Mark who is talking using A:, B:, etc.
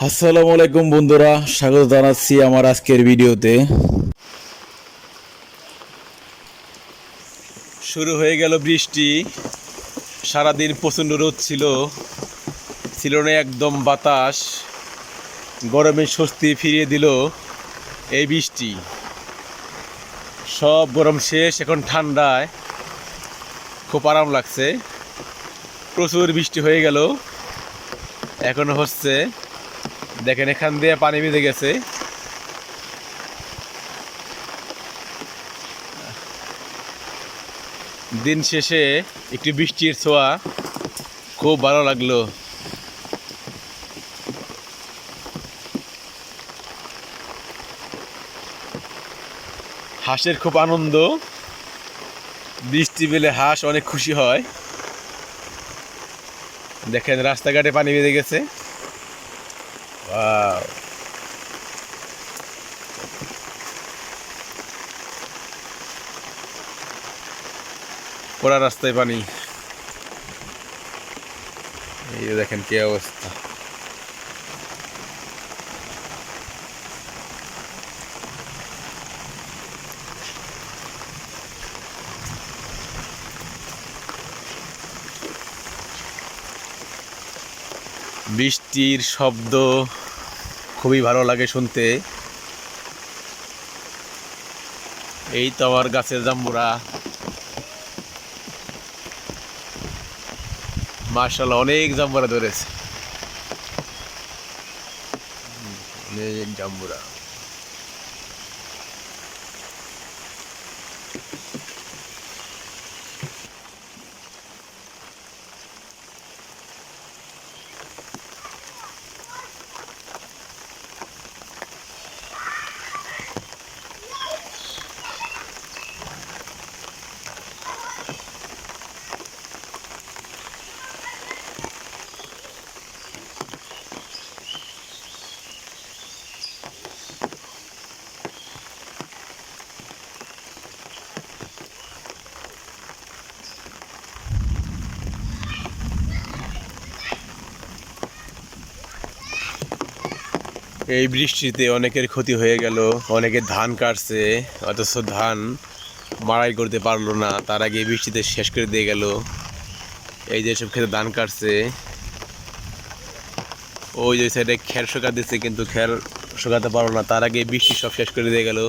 A: আসসালামু আলাইকুম বন্ধুরা, স্বাগত জানাচ্ছি আমার আজকের ভিডিওতে। শুরু হয়ে গেল বৃষ্টি। সারাদিন প্রচণ্ড রোদ ছিল, ছিল না একদম বাতাস। গরমের স্বস্তি ফিরিয়ে দিল এই বৃষ্টি। সব গরম শেষ, এখন ঠান্ডায় খুব আরাম লাগছে। প্রচুর বৃষ্টি হয়ে গেল, এখনো হচ্ছে। দেখেন এখান দিয়ে পানি বেঁধে গেছে। দিন শেষে একটু বৃষ্টির ছোঁয়া, খুব ভালো লাগলো। হাঁসের খুব আনন্দ, বৃষ্টি পেলে হাঁস অনেক খুশি হয়। দেখেন রাস্তাঘাটে পানি বেঁধে গেছে। ওয়াও! পুরা রাস্তায় পানি। এই যে দেখেন কি অবস্থা। বৃষ্টির শব্দ খুবই ভালো লাগে শুনতে। এই তো আমার গাছের জাম্বুরা, মাশাআল্লাহ অনেক জাম্বুরা ধরেছে, অনেক জাম্বুরা। এই বৃষ্টিতে অনেকের ক্ষতি হয়ে গেল, অনেকে ধান কাটছে, অথচ ধান মাড়াই করতে পারলো না, তার আগে বৃষ্টিতে শেষ করে দিয়ে গেল। এই যে সব ক্ষেতে ধান কাটছে, ওই যে সাইডে খের শুকা দিচ্ছে, কিন্তু খের শুকাতে পারলো না, তার আগে বৃষ্টি সব শেষ করে দিয়ে গেল।